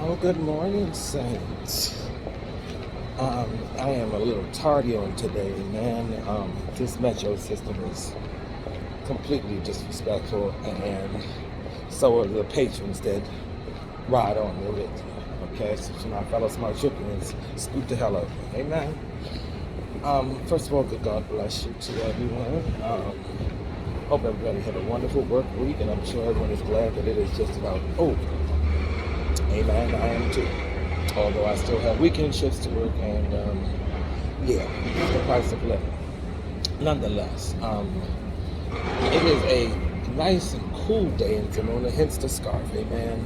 Oh, good morning, Saints. I am a little tardy on today, man. This metro system is completely disrespectful, and so are the patrons that ride on there with you. Okay, so to my fellow smart Tripians, scoot the hell up. Amen. First of all, good God bless you to everyone. Hope everybody had a wonderful work week, and I'm sure everyone is glad that it is just about over. Amen. I am too. Although I still have weekend shifts to work, and yeah, it's the price of living. Nonetheless, it is a nice and cool day in Pomona, hence the scarf. Amen.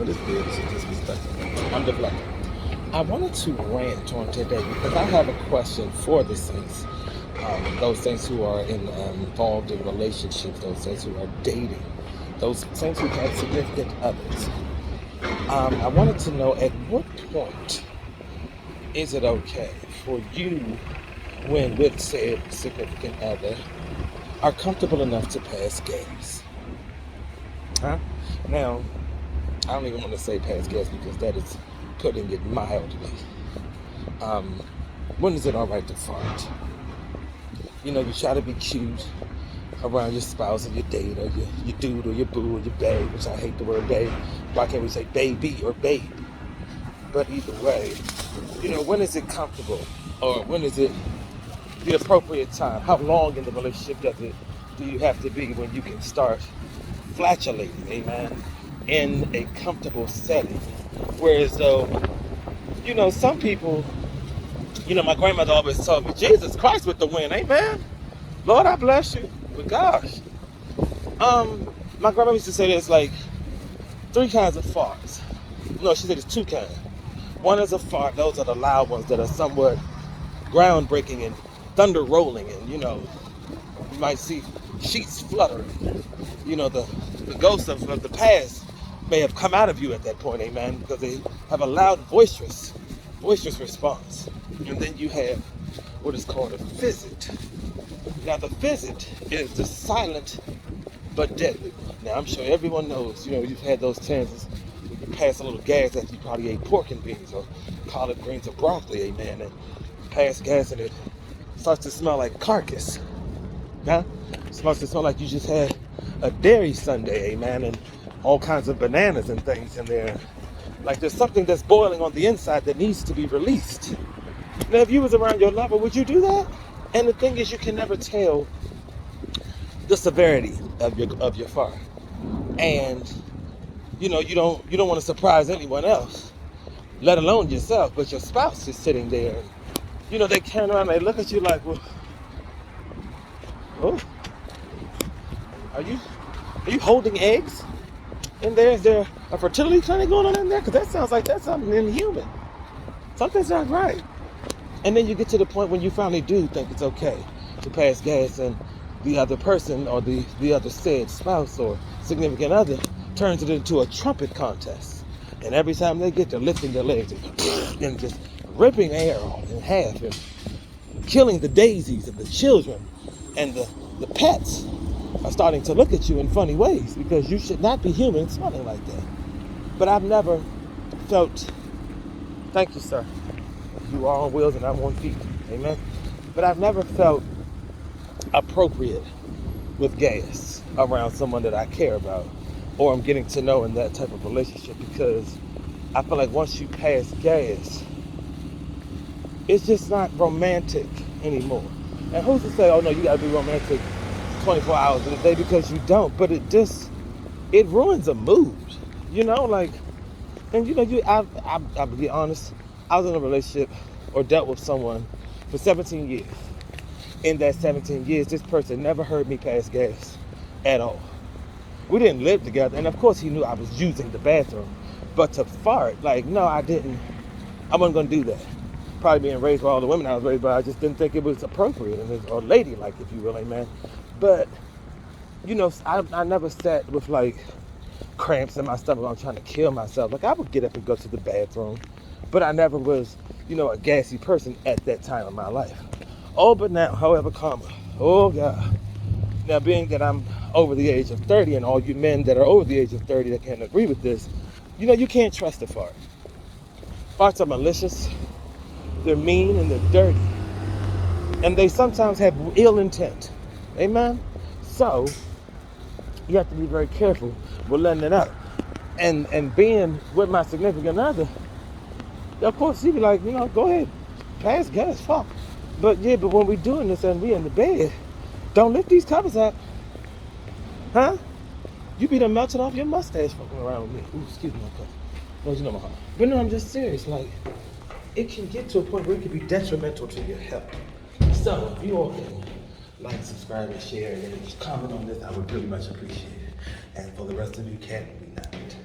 This beard is disrespectful. I'm deflecting. I wanted to rant on today because I have a question for the saints. Those saints who are involved in relationships, those saints who are dating, those saints who have significant others. I wanted to know, at what point is it okay for you, when with said significant other, are comfortable enough to pass gas? Huh? Now, I don't even want to say pass gas because that is putting it mildly. When is it all right to fart? You try to be cute around your spouse or your date or your dude or your boo or your babe, which I hate the word babe. Why can't we say baby or babe? But either way, when is it comfortable, or when is it the appropriate time? How long in the relationship do you have to be when you can start flatulating, amen, in a comfortable setting? Whereas though, some people, my grandmother always told me, Jesus Christ with the wind, amen. Lord, I bless you. But gosh, my grandma used to say there's like three kinds of farts. No, she said there's two kinds. One is a fart. Those are the loud ones that are somewhat groundbreaking and thunder rolling, and you might see sheets fluttering. The ghosts of the past may have come out of you at that point, amen, because they have a loud, boisterous response. And then you have what is called a visit. Now, the visit is the silent but deadly one. Now, I'm sure everyone knows, you've had those chances where you pass a little gas after you probably ate pork and beans or collard greens or broccoli, amen, and you pass gas and it starts to smell like carcass. Huh? It starts to smell like you just had a dairy sundae, amen, and all kinds of bananas and things in there. Like there's something that's boiling on the inside that needs to be released. Now, if you was around your lover, would you do that? And the thing is, you can never tell the severity of your fart, and you don't want to surprise anyone else, let alone yourself. But your spouse is sitting there, and they turn around and they look at you like, well, oh, are you holding eggs in there? Is there a fertility clinic going on in there? Because that sounds like that's something inhuman. Something's not right. And then you get to the point when you finally do think it's okay to pass gas, and the other person or the other said spouse or significant other turns it into a trumpet contest. And every time they get to lifting their legs and just ripping air off in half and killing the daisies of the children, and the pets are starting to look at you in funny ways because you should not be human smelling like that. But I've never felt, thank you, sir. You are on wheels and I'm on feet. Amen. But I've never felt appropriate with gas around someone that I care about or I'm getting to know in that type of relationship, because I feel like once you pass gas, it's just not romantic anymore. And who's to say, oh no, you gotta be romantic 24 hours in a day, because you don't. But it ruins a mood, I'll be honest, I was in a relationship or dealt with someone for 17 years. In that 17 years, this person never heard me pass gas at all. We didn't live together, and of course he knew I was using the bathroom. But to fart, no, I didn't. I wasn't going to do that. Probably being raised by all the women I was raised by, I just didn't think it was appropriate, or ladylike, if you will, amen. But, I never sat with, cramps in my stomach. I'm trying to kill myself. I would get up and go to the bathroom, but I never was, a gassy person at that time of my life. Oh, but now, however, karma. Oh, God. Now, being that I'm over the age of 30, and all you men that are over the age of 30 that can't agree with this, you can't trust a fart. Farts are malicious, they're mean, and they're dirty. And they sometimes have ill intent. Amen? So, you have to be very careful with letting it out. And being with my significant other, of course, he'd be like, go ahead, pass gas, fuck. But when we're doing this and we in the bed, don't lift these covers up. Huh? You be done melted off your mustache fucking around with me. Ooh, excuse me, my cousin. No, you know my heart. But no, I'm just serious. Like, it can get to a point where it can be detrimental to your health. So, if you all can like, subscribe, and share, and then just comment on this, I would really much appreciate it. And for the rest of you, can't be not.